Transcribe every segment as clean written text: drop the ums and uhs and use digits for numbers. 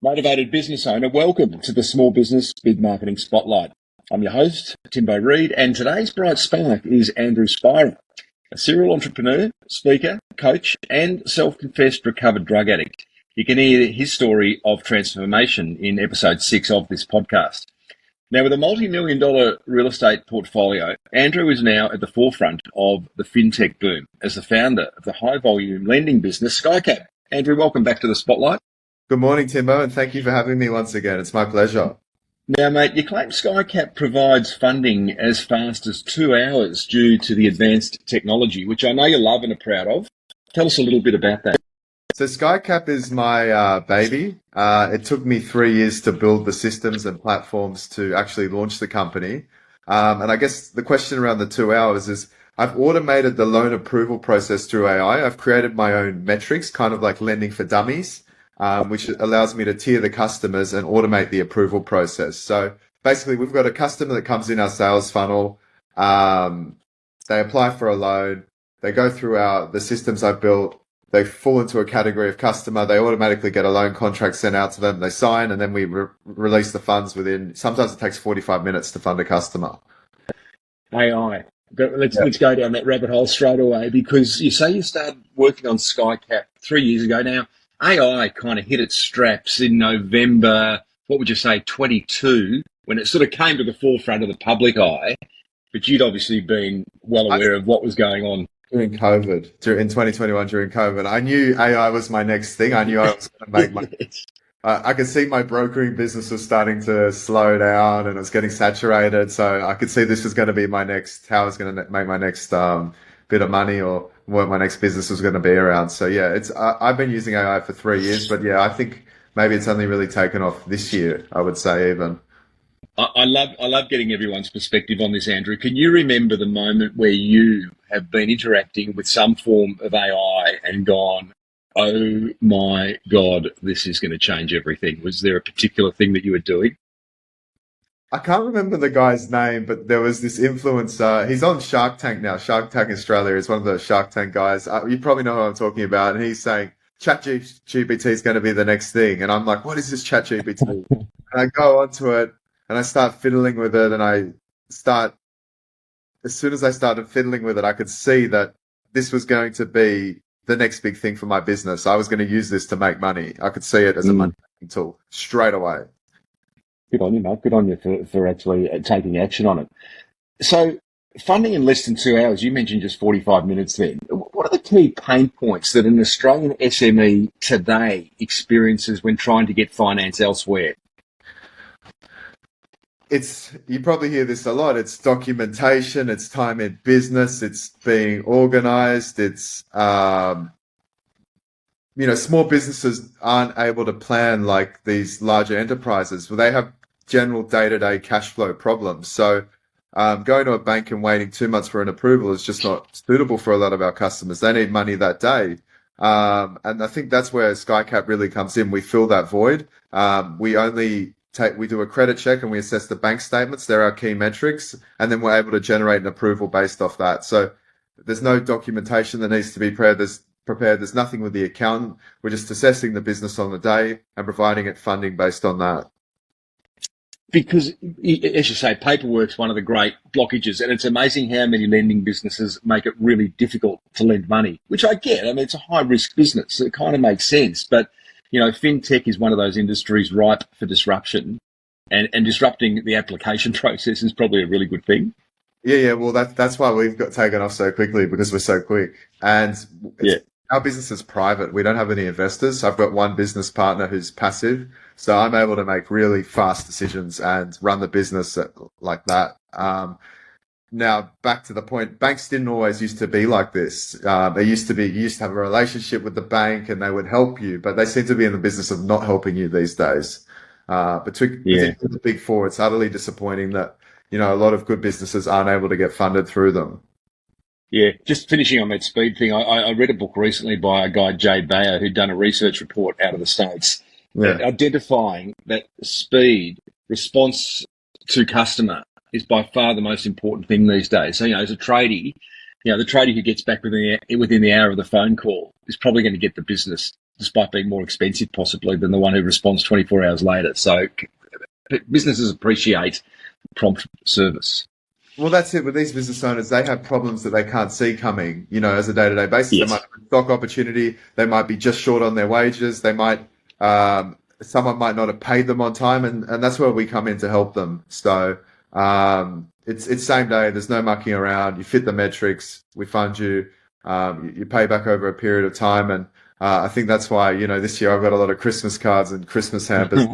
Motivated business owner, welcome to the Small Business Big Marketing Spotlight. I'm your host, Timbo Reid, and today's bright spark is Andrew Spira, a serial entrepreneur, speaker, coach, and self-confessed recovered drug addict. You can hear his story of transformation in episode 6 of this podcast. Now, with a multi-million-dollar real estate portfolio, Andrew is now at the forefront of the fintech boom as the founder of the high-volume lending business Skyecap. Andrew, welcome back to the Spotlight. Good morning, Timbo, and thank you for having me once again. It's my pleasure. Now, mate, you claim Skyecap provides funding as fast as 2 hours due to the advanced technology, which I know you love and are proud of. Tell us a little bit about that. So Skyecap is my baby. It took me 3 years to build the systems and platforms to actually launch the company. And I guess the question around the 2 hours is I've automated the loan approval process through AI. I've created my own metrics, kind of like lending for dummies. Which allows me to tier the customers and automate the approval process. So basically, we've got a customer that comes in our sales funnel. They apply for a loan. They go through the systems I've built. They fall into a category of customer. They automatically get a loan contract sent out to them. They sign, and then we release the funds within. Sometimes it takes 45 minutes to fund a customer. AI. Let's go down that rabbit hole straight away, because you say you started working on Skyecap 3 years ago now. AI kind of hit its straps in November, what would you say, 22, when it sort of came to the forefront of the public eye. But you'd obviously been well aware of what was going on. During COVID, in 2021, during COVID, I knew AI was my next thing. I knew I was going to make money. I could see my brokering business was starting to slow down and it was getting saturated. So I could see this was going to be how I was going to make my next bit of money, or what my next business was going to be around. So yeah, I've been using AI for 3 years, but yeah, I think maybe it's only really taken off this year, I would say even. I love getting everyone's perspective on this, Andrew. Can you remember the moment where you have been interacting with some form of AI and gone, oh my God, this is going to change everything? Was there a particular thing that you were doing? I can't remember the guy's name, but there was this influencer. He's on Shark Tank now. Shark Tank Australia is one of the Shark Tank guys. You probably know what I'm talking about. And he's saying, ChatGPT is going to be the next thing. And I'm like, what is this ChatGPT? And I go onto it and I start fiddling with it. And as soon as I started fiddling with it, I could see that this was going to be the next big thing for my business. I was going to use this to make money. I could see it as a money-making tool straight away. Good on you, mate. Good on you for actually taking action on it. So funding in less than 2 hours, you mentioned just 45 minutes then. What are the key pain points that an Australian SME today experiences when trying to get finance elsewhere? You probably hear this a lot. It's documentation, it's time in business, it's being organized, it's, small businesses aren't able to plan like these larger enterprises. Well, they have general day-to-day cash flow problems. So going to a bank and waiting 2 months for an approval is just not suitable for a lot of our customers. They need money that day. And I think that's where Skyecap really comes in. We fill that void. We do a credit check and we assess the bank statements. They're our key metrics. And then we're able to generate an approval based off that. So there's no documentation that needs to be prepared. There's nothing with the accountant. We're just assessing the business on the day and providing it funding based on that. Because, as you say, paperwork's one of the great blockages, and it's amazing how many lending businesses make it really difficult to lend money, which I get. I mean, it's a high-risk business, so it kind of makes sense. But, fintech is one of those industries ripe for disruption, and disrupting the application process is probably a really good thing. Yeah. Well, that's why we've got taken off so quickly, because we're so quick. And our business is private. We don't have any investors. I've got one business partner who's passive. So I'm able to make really fast decisions and run the business like that. Now, back to the point, banks didn't always used to be like this. You used to have a relationship with the bank and they would help you, but they seem to be in the business of not helping you these days. Particularly the big four, it's utterly disappointing that, a lot of good businesses aren't able to get funded through them. Yeah, just finishing on that speed thing, I read a book recently by a guy, Jay Bayer, who'd done a research report out of the States, identifying that speed, response to customer, is by far the most important thing these days. So, as a tradie, the tradie who gets back within the hour of the phone call is probably going to get the business despite being more expensive possibly than the one who responds 24 hours later. So businesses appreciate prompt service. Well, that's it with these business owners. They have problems that they can't see coming, as a day-to-day basis. Yes. They might have a stock opportunity. They might be just short on their wages. They might, someone might not have paid them on time, and that's where we come in to help them. So, it's same day. There's no mucking around. You fit the metrics. We fund you. You pay back over a period of time. And, I think that's why, this year I've got a lot of Christmas cards and Christmas hampers.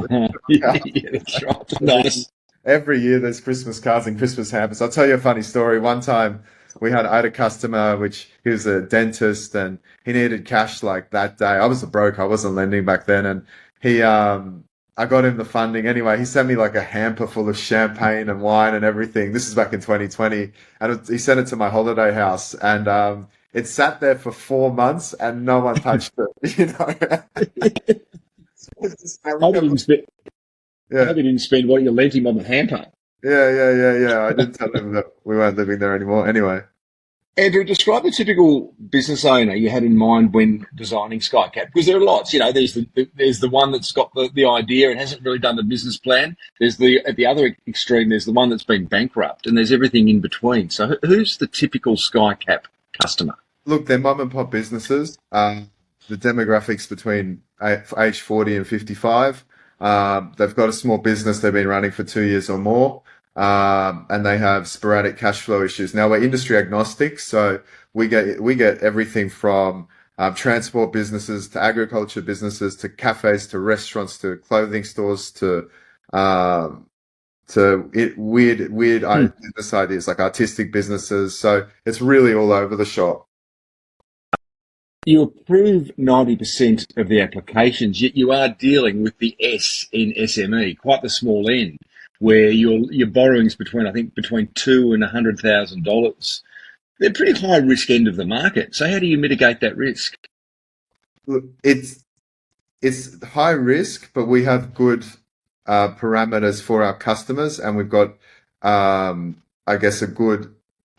Yeah, that's right. Nice. Every year there's Christmas cards and Christmas hampers. I'll tell you a funny story. One time I had a customer, which he was a dentist and he needed cash like that day. I was a broker. I wasn't lending back then. And I got him the funding. Anyway, he sent me like a hamper full of champagne and wine and everything. This is back in 2020. And he sent it to my holiday house and, it sat there for 4 months and no one touched it, I hope you didn't spend what you lent him on the hamper. Yeah. I didn't tell him that we weren't living there anymore. Anyway. Andrew, describe the typical business owner you had in mind when designing Skyecap, because there are lots. There's the one that's got the idea and hasn't really done the business plan. At the other extreme, there's the one that's been bankrupt, and there's everything in between. So who's the typical Skyecap customer? Look, they're mum and pop businesses. The demographics between age 40 and 55. They've got a small business they've been running for 2 years or more, and they have sporadic cash flow issues. Now we're industry agnostic, so we get everything from transport businesses to agriculture businesses to cafes to restaurants to clothing stores to weird business ideas like artistic businesses. So it's really all over the shop. You approve 90% of the applications, yet you are dealing with the S in SME, quite the small end, where your borrowings between $2 and $100,000. They're pretty high risk end of the market. So how do you mitigate that risk? Look, it's high risk, but we have good parameters for our customers, and we've got,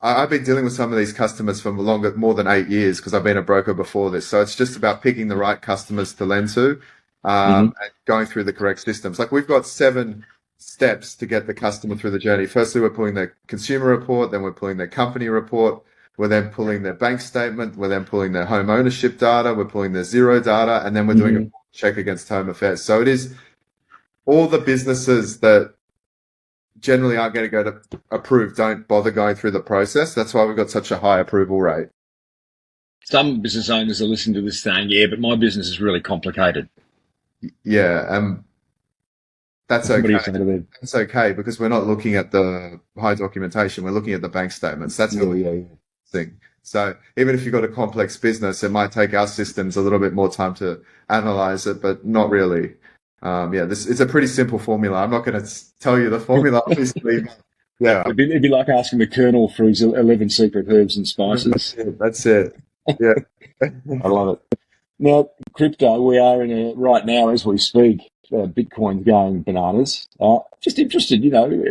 I've been dealing with some of these customers for more than 8 years because I've been a broker before this. So it's just about picking the right customers to lend to, and going through the correct systems. Like we've got 7 steps to get the customer through the journey. Firstly, we're pulling their consumer report, then we're pulling their company report, we're then pulling their bank statement, we're then pulling their home ownership data, we're pulling their zero data, and then we're doing a check against home affairs. So it is all the businesses that generally aren't going to go to approve, don't bother going through the process. That's why we've got such a high approval rate. Some business owners are listening to this saying, yeah, but my business is really complicated. Yeah, that's okay. That's okay because we're not looking at the high documentation. We're looking at the bank statements. That's the thing. So even if you've got a complex business, it might take our systems a little bit more time to analyze it, but not really. It's a pretty simple formula. I'm not going to tell you the formula, obviously. Yeah, it'd be like asking the Colonel for his 11 secret herbs and spices. That's it. Yeah, I love it. Now, crypto, we are right now as we speak. Bitcoin's going bananas. Just interested,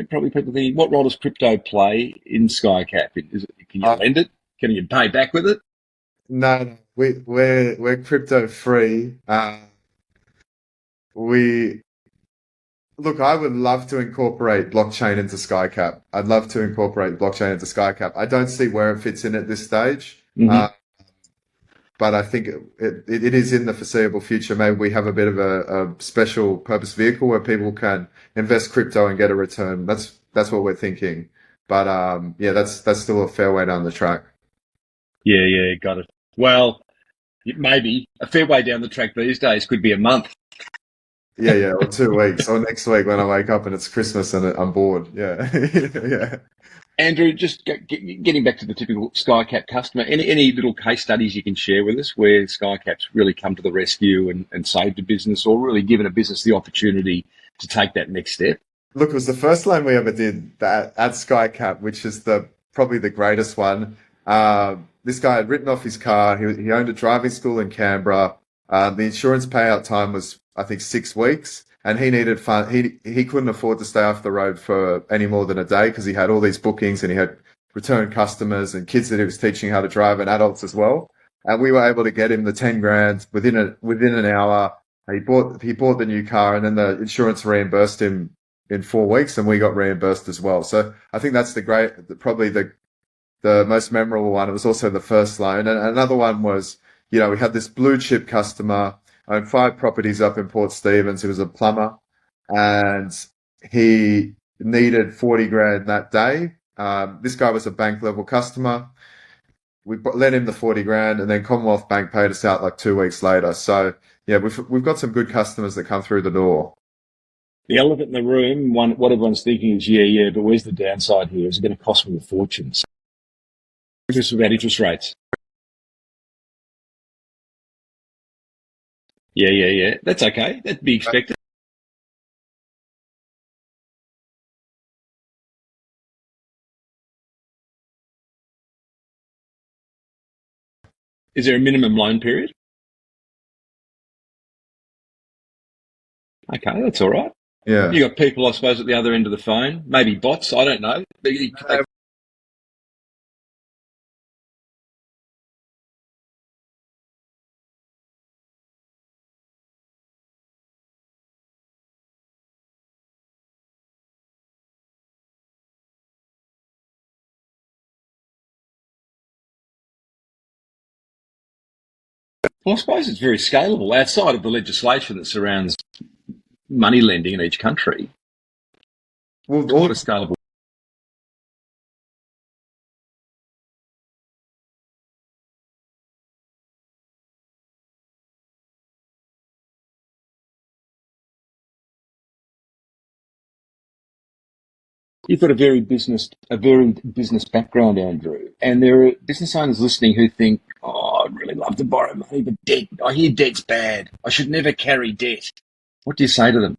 probably people thinking, what role does crypto play in Skyecap? Can you lend it? Can you pay back with it? No, we're crypto free. Look, I would love to incorporate blockchain into Skyecap. I'd love to incorporate blockchain into Skyecap. I don't see where it fits in at this stage. But I think it is in the foreseeable future. Maybe we have a bit of a special purpose vehicle where people can invest crypto and get a return. That's what we're thinking. But that's still a fair way down the track. Yeah, got it. Well, maybe a fair way down the track these days could be a month. Yeah, or 2 weeks, or next week when I wake up and it's Christmas and I'm bored. Yeah, yeah. Andrew, just getting back to the typical Skyecap customer, any little case studies you can share with us where Skyecap's really come to the rescue and saved a business or really given a business the opportunity to take that next step? Look, it was the first loan we ever did at Skyecap, which is probably the greatest one. This guy had written off his car. He owned a driving school in Canberra. The insurance payout time was, I think, 6 weeks. And he needed fun. He couldn't afford to stay off the road for any more than a day because he had all these bookings and he had return customers and kids that he was teaching how to drive and adults as well. and we were able to get him the 10 grand within an hour. He bought the new car, and then the insurance reimbursed him in 4 weeks, and we got reimbursed as well. So I think that's probably the most memorable one. It was also the first loan. And another one was, we had this blue chip customer, owned 5 properties up in Port Stephens. He was a plumber, and he needed 40 grand that day. This guy was a bank level customer. We lent him the 40 grand, and then Commonwealth Bank paid us out like 2 weeks later. So yeah, we've got some good customers that come through the door. The elephant in the room, what everyone's thinking is, yeah, but where's the downside here? Is it going to cost me a fortune? Just about interest rates. Yeah. That's okay. That'd be expected. Is there a minimum loan period? Okay, that's all right. Yeah. You got people, I suppose, at the other end of the phone, maybe bots, I don't know. Well, I suppose it's very scalable outside of the legislation that surrounds money lending in each country. Well, it's quite a scalable. You've got a very business background, Andrew, and there are business owners listening who think, "Oh, I'd really love to borrow money, but debt. I hear debt's bad. I should never carry debt." What do you say to them?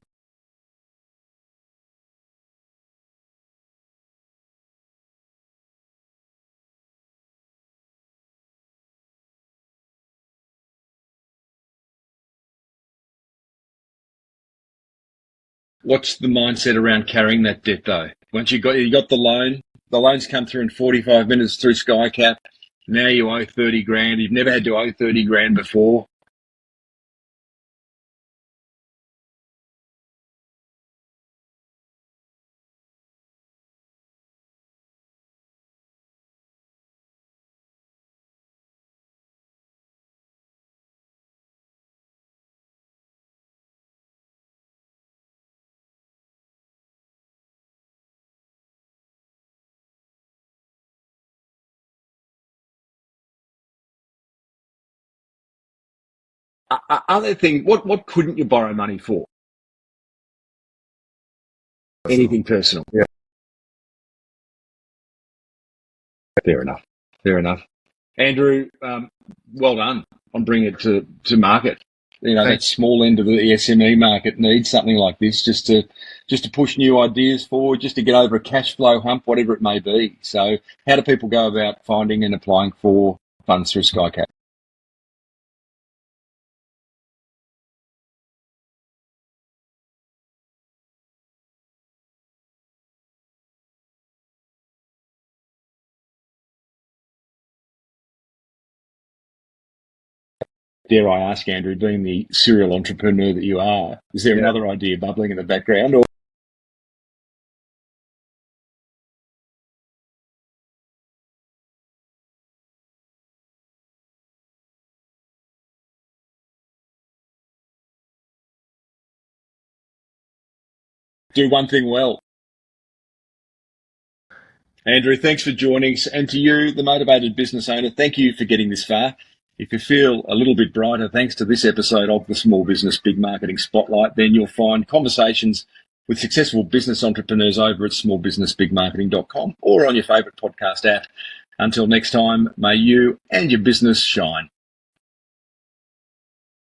What's the mindset around carrying that debt, though? Once you got the loan's come through in 45 minutes through Skyecap. Now you owe 30 grand. You've never had to owe 30 grand before. Other thing, what couldn't you borrow money for? Anything personal. Yeah. Fair enough. Andrew, well done on bringing it to market. That small end of the SME market needs something like this just to push new ideas forward, just to get over a cash flow hump, whatever it may be. So how do people go about finding and applying for funds through Skyecap? Dare I ask, Andrew, being the serial entrepreneur that you are, is there another idea bubbling in the background? Or do one thing well? Andrew, thanks for joining us. And to you, the motivated business owner, thank you for getting this far. If you feel a little bit brighter thanks to this episode of the Small Business Big Marketing Spotlight, then you'll find conversations with successful business entrepreneurs over at smallbusinessbigmarketing.com or on your favourite podcast app. Until next time, may you and your business shine.